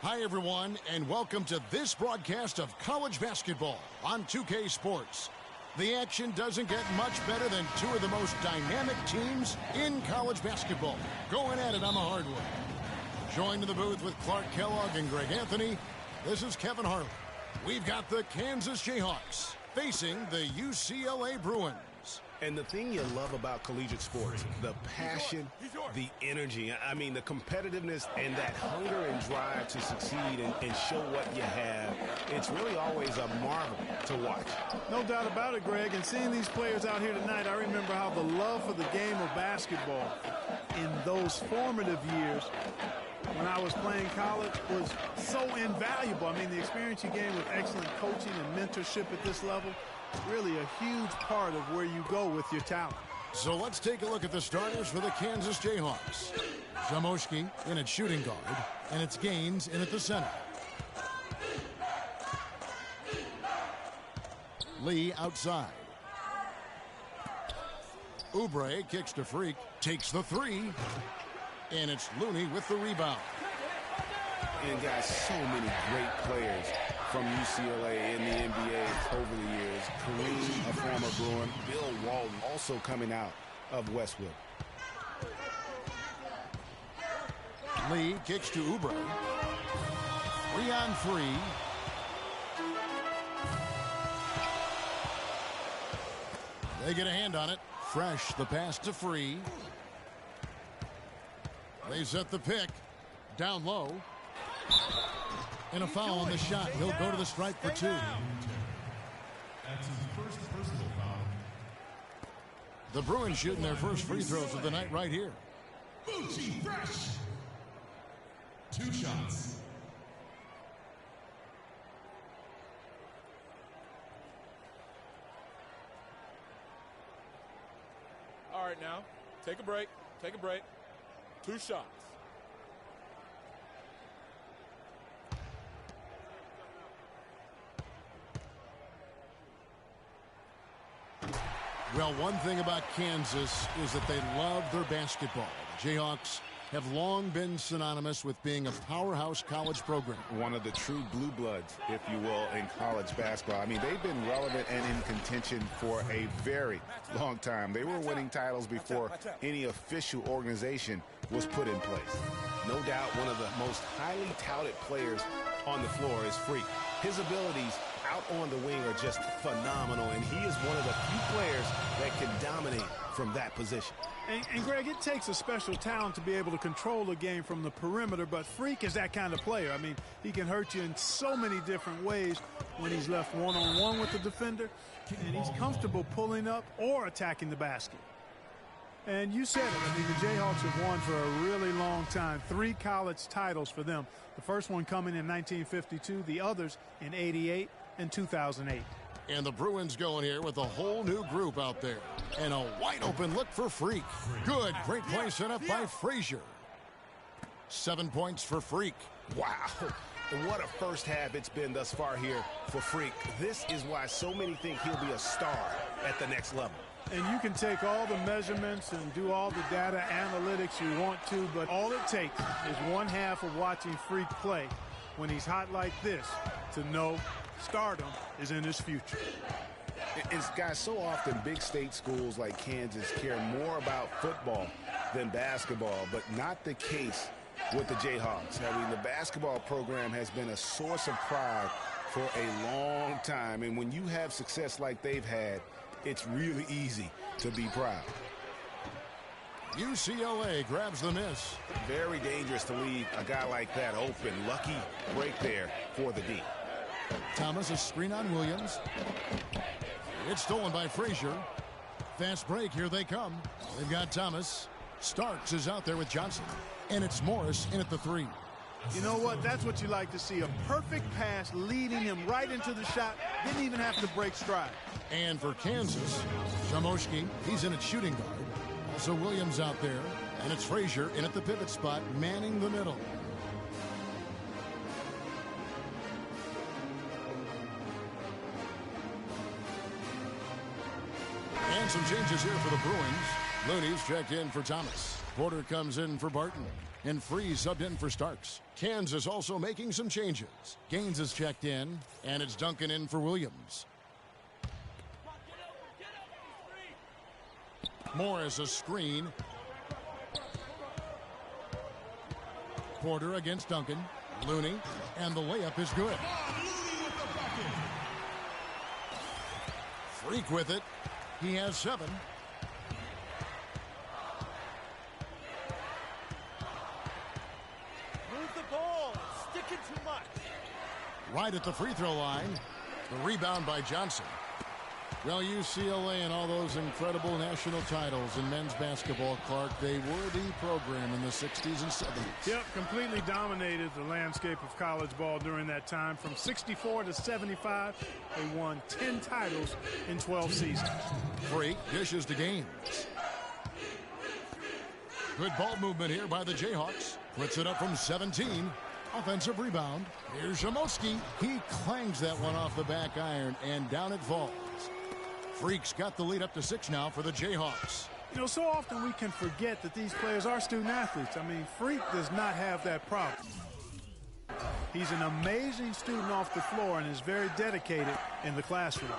Hi, everyone, and welcome to this broadcast of college basketball on 2K Sports. The action doesn't get much better than two of the most dynamic teams in college basketball going at it on the hardwood. Joined in the booth with Clark Kellogg and Greg Anthony, this is Kevin Harlan. We've got the Kansas Jayhawks facing the UCLA Bruins. And the thing you love about collegiate sports, the passion, the energy, I mean, the competitiveness and that hunger and drive to succeed and show what you have, it's really always a marvel to watch. No doubt about it, Greg. And seeing these players out here tonight, I remember how the love for the game of basketball in those formative years when I was playing college was so invaluable. I mean, the experience you gain with excellent coaching and mentorship at this level, really a huge part of where you go with your talent. So let's take a look at the starters for the Kansas Jayhawks. Zamoshki in at shooting guard, and it's Gaines in at the center. Lee outside. Oubre kicks to Freak, takes the three, and it's Looney with the rebound. And guys, so many great players from UCLA in the NBA over the years. Kareem, a former Bruin. Bill Walton also coming out of Westwood. Lee kicks to Oubre. 3-on-3. They get a hand on it. Fresh, the pass to Free. They set the pick. Down low. And a foul on the shot. He'll go to the stripe for two. That's his first personal foul. The Bruins shooting their first free throws of the night right here. Bucci fresh. 2 shots. All right, now, take a break. Take a break. 2 shots. Well, one thing about Kansas is that they love their basketball. The Jayhawks have long been synonymous with being a powerhouse college program. One of the true blue bloods, if you will, in college basketball. I mean, they've been relevant and in contention for a very long time. They were winning titles before any official organization was put in place. No doubt one of the most highly touted players on the floor is Freak. His abilities out on the wing are just phenomenal, and he is one of the few players that can dominate from that position. And Greg, it takes a special talent to be able to control the game from the perimeter, but Freak is that kind of player. I mean, he can hurt you in so many different ways when he's left one-on-one with the defender, and he's comfortable pulling up or attacking the basket. And you said it. I mean, the Jayhawks have won for a really long time. 3 college titles for them. The first one coming in 1952, the others in '88 and 2008. And the Bruins going here with a whole new group out there. And a wide open look for Freak. Good. Great play set up by Frazier. 7 points for Freak. Wow. And what a first half it's been thus far here for Freak. This is why so many think he'll be a star at the next level. And you can take all the measurements and do all the data analytics you want to, but all it takes is one half of watching Freak play when he's hot like this to know stardom is in his future. It's, guys, so often big state schools like Kansas care more about football than basketball, but not the case with the Jayhawks. I mean, the basketball program has been a source of pride for a long time, and when you have success like they've had, it's really easy to be proud. UCLA grabs the miss. Very dangerous to leave a guy like that open. Lucky break there for the D. Thomas, a screen on Williams. It's stolen by Frazier. Fast break, here they come. They've got Thomas. Starks is out there with Johnson. And it's Morris in at the 3. You know what? That's what you like to see. A perfect pass leading him right into the shot. Didn't even have to break stride. And for Kansas, Zamoshki, he's in at shooting guard. Also Williams out there. And it's Frazier in at the pivot spot, manning the middle. And some changes here for the Bruins. Looney's checked in for Thomas. Porter comes in for Barton. And Free subbed in for Starks. Kansas also making some changes. Gaines is checked in, and it's Duncan in for Williams. Morris a screen. Porter against Duncan. Looney, and the layup is good. Freak with it. He has 7. Move the ball. Sticking too much. Right at the free throw line. The rebound by Johnson. Well, UCLA and all those incredible national titles in men's basketball, Clark, they were the program in the 60s and 70s. Yep, completely dominated the landscape of college ball during that time. From 64 to 75, they won 10 titles in 12 seasons. Freak dishes to Gaines. Good ball movement here by the Jayhawks. Puts it up from 17. Offensive rebound. Here's Shamoski. He clangs that one off the back iron, and down it falls. Freak's got the lead up to 6 now for the Jayhawks. You know, so often we can forget that these players are student athletes. I mean, Freak does not have that problem. He's an amazing student off the floor and is very dedicated in the classroom.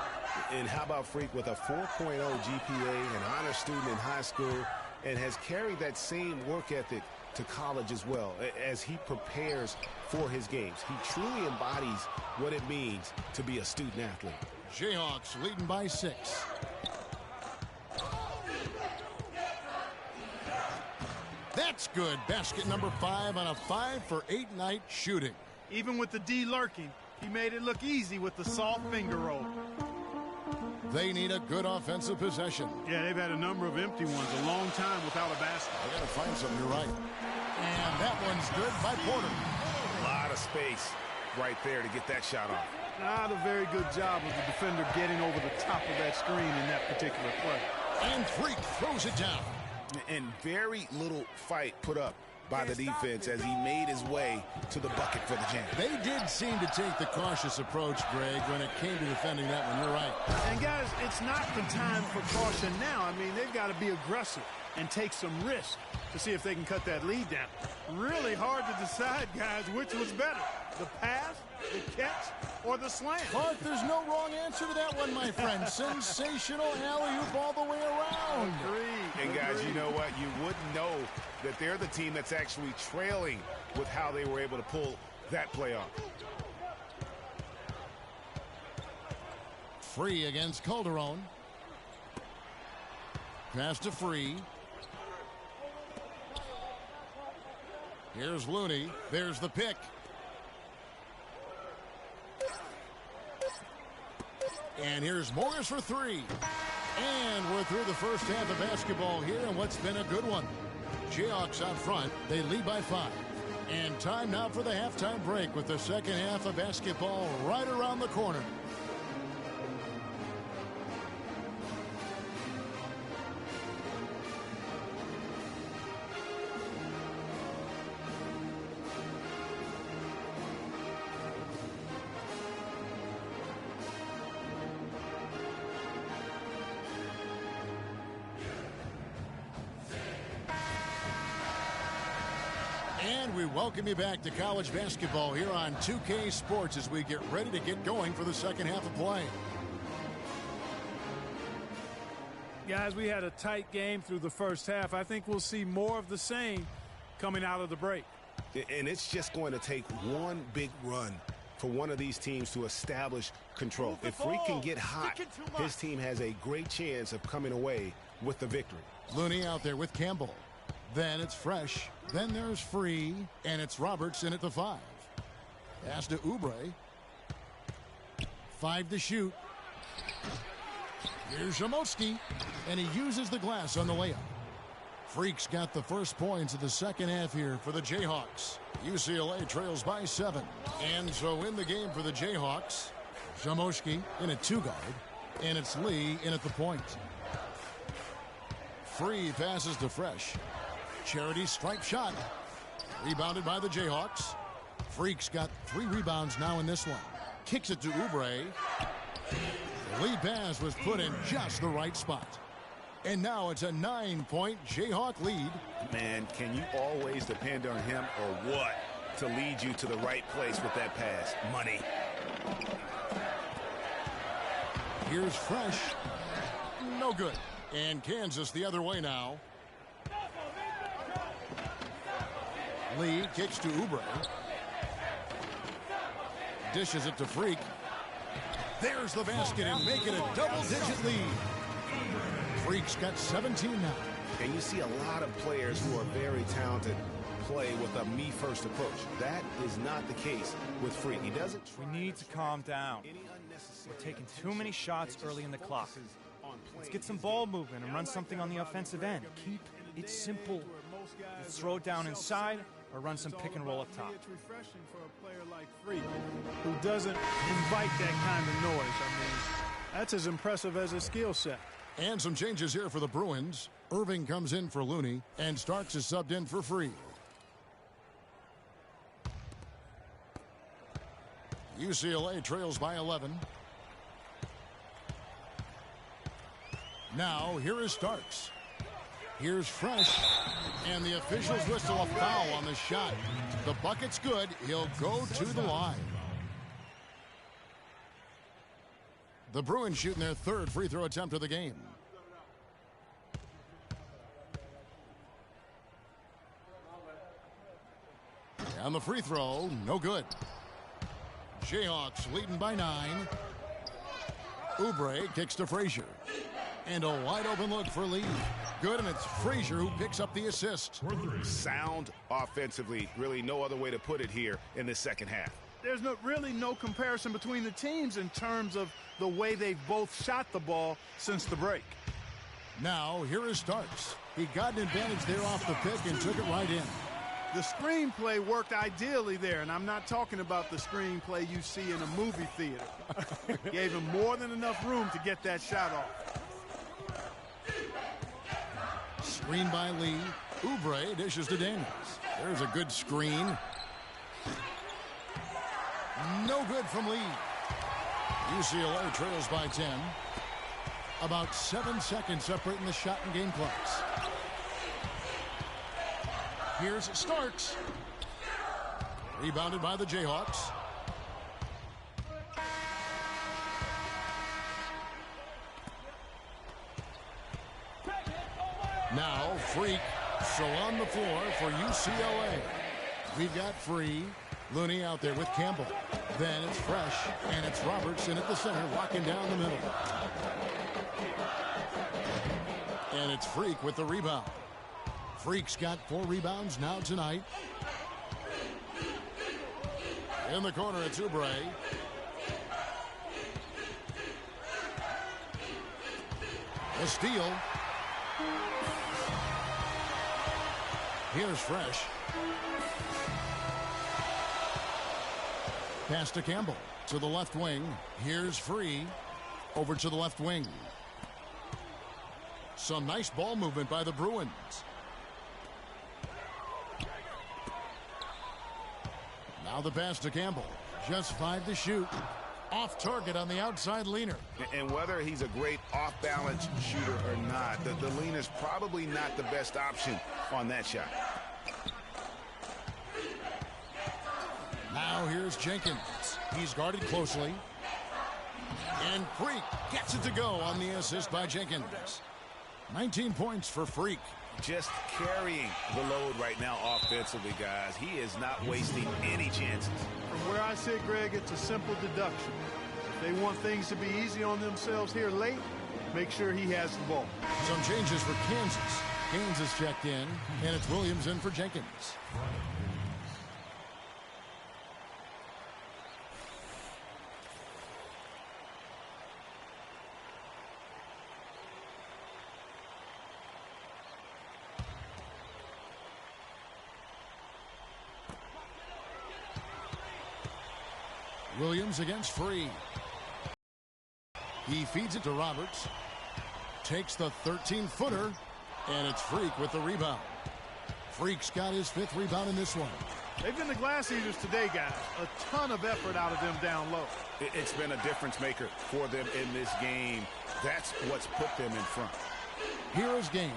And how about Freak with a 4.0 GPA, an honor student in high school, and has carried that same work ethic to college as well as he prepares for his games. He truly embodies what it means to be a student athlete. Jayhawks leading by 6. That's good. Basket number 5 on a 5-for-8 night shooting. Even with the D lurking, he made it look easy with the soft finger roll. They need a good offensive possession. Yeah, they've had a number of empty ones, a long time without a basket. They got to find something, you're right. And that one's good by Porter. A lot of space right there to get that shot off. Not a very good job of the defender getting over the top of that screen in that particular play. And Freak throws it down. And very little fight put up by the defense as he made his way to the bucket for the jam. They did seem to take the cautious approach, Greg, when it came to defending that one. You're right. And, guys, it's not the time for caution now. I mean, they've got to be aggressive and take some risk to see if they can cut that lead down. Really hard to decide, guys, which was better, the pass, the catch, or the slam. Clark, there's no wrong answer to that one, my friend. Sensational alley-oop all the way around. And, guys, you know what? You wouldn't know that they're the team that's actually trailing with how they were able to pull that play off. Free against Calderon. Pass to Free. Here's Looney. There's the pick. And here's Morris for 3. And we're through the first half of basketball here, and what's been a good one. Jayhawks out front. They lead by 5. And time now for the halftime break with the second half of basketball right around the corner. And we welcome you back to college basketball here on 2K Sports as we get ready to get going for the second half of play. Guys, we had a tight game through the first half. I think we'll see more of the same coming out of the break. And it's just going to take one big run for one of these teams to establish control. If Freak can get hot, his team has a great chance of coming away with the victory. Looney out there with Campbell. Then it's Fresh. Then there's Free. And it's Roberts in at the 5. Pass to Oubre. 5 to shoot. Here's Shamoski. And he uses the glass on the layup. Freak's got the first points of the second half here for the Jayhawks. UCLA trails by 7. And so in the game for the Jayhawks, Shamoski in at 2 guard. And it's Lee in at the point. Free passes to Fresh. Charity strike shot. Rebounded by the Jayhawks. Freak's got 3 rebounds now in this one. Kicks it to Oubre. The lead pass was put in just the right spot. And now it's a 9-point Jayhawk lead. Man, can you always depend on him or what to lead you to the right place with that pass? Money. Here's Fresh. No good. And Kansas the other way now. Lee kicks to Oubre. Dishes it to Freak. There's the basket and make it a double-digit lead. Freak's got 17 now. And you see a lot of players who are very talented play with a me-first approach. That is not the case with Freak. He doesn't. We need to calm down. We're taking too many shots early in the clock. Let's get some ball movement and run something on the offensive end. Keep it simple. Let's throw it down inside or run some pick and roll up top. It's refreshing for a player like Freak who doesn't invite that kind of noise. I mean, that's as impressive as his skill set. And some changes here for the Bruins. Irving comes in for Looney, and Starks is subbed in for Free. UCLA trails by 11. Now, here is Starks. Here's Fresh, and the officials whistle a foul on the shot. The bucket's good. He'll go to the line. The Bruins shooting their third free throw attempt of the game. And the free throw, no good. Jayhawks leading by 9. Oubre kicks to Frazier. And a wide open look for Lee. Good, and it's Frazier who picks up the assist. Sound offensively. Really no other way to put it here in the second half. There's really no comparison between the teams in terms of the way they've both shot the ball since the break. Now, here is Starks. He got an advantage there off the pick and took it right in. The screenplay worked ideally there, and I'm not talking about the screenplay you see in a movie theater. Gave him more than enough room to get that shot off. Screen by Lee. Oubre dishes to Daniels. There's a good screen. No good from Lee. UCLA trails by 10. About 7 seconds separating the shot and game clocks. Here's Starks. Rebounded by the Jayhawks. Now Freak. So on the floor for UCLA. We've got Free. Looney out there with Campbell. Then it's Fresh, and it's Robertson at the center, walking down the middle. And it's Freak with the rebound. Freak's got 4 rebounds now tonight. In the corner, it's Oubre. A steal. Here's Fresh. Pass to Campbell to the left wing. Here's Free over to the left wing. Some nice ball movement by the Bruins. Now the pass to Campbell. Just 5 to shoot. Off target on the outside leaner. And whether he's a great off-balance shooter or not, the leaner's probably not the best option on that shot. Now here's Jenkins. He's guarded closely. And Freak gets it to go on the assist by Jenkins. 19 points for Freak. Just carrying the load right now offensively, guys. He is not wasting any chances. From where I sit, Greg, it's a simple deduction. If they want things to be easy on themselves here late, make sure he has the ball. Some changes for Kansas. Kansas checked in, and it's Williams in for Jenkins. Williams against Free. He feeds it to Roberts. Takes the 13-footer, and it's Freak with the rebound. Freak's got his 5th rebound in this one. They've been the glass eaters today, guys. A ton of effort out of them down low. It's been a difference maker for them in this game. That's what's put them in front. Here is Gaines.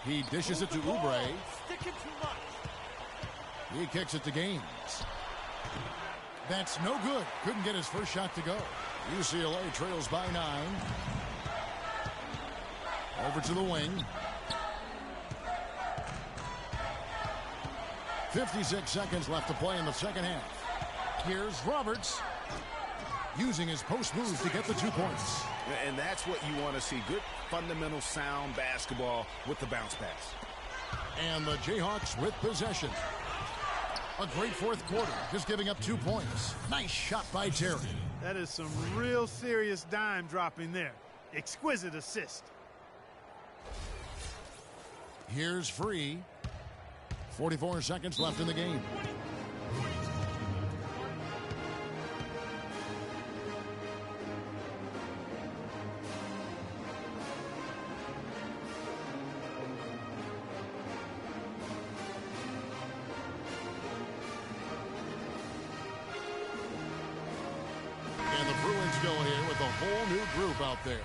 He dishes it to Oubre. Sticking too much. He kicks it to Gaines. That's no good. Couldn't get his first shot to go. UCLA trails by 9. Over to the wing. 56 seconds left to play in the second half. Here's Roberts, using his post moves to get the 2 points. And that's what you want to see. Good, fundamental, sound basketball with the bounce pass. And the Jayhawks with possession. A great fourth quarter, just giving up 2 points. Nice shot by Terry. That is some real serious dime dropping there. Exquisite assist. Here's Free. 44 seconds left in the game. And the Bruins go here with a whole new group out there.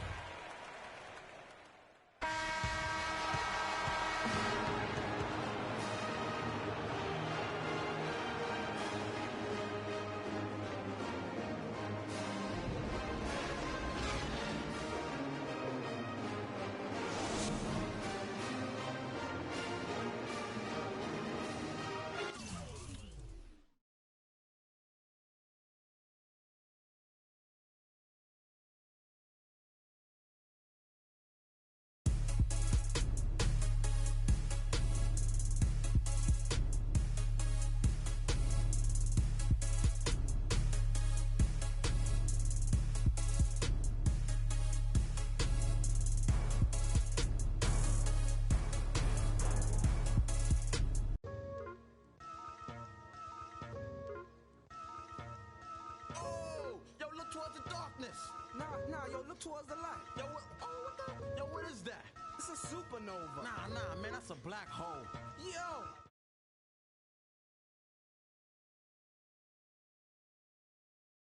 Towards the darkness. Nah, yo, look towards the light. Yo, what the? Yo, what is that? It's a supernova. Nah, man, that's a black hole. Yo,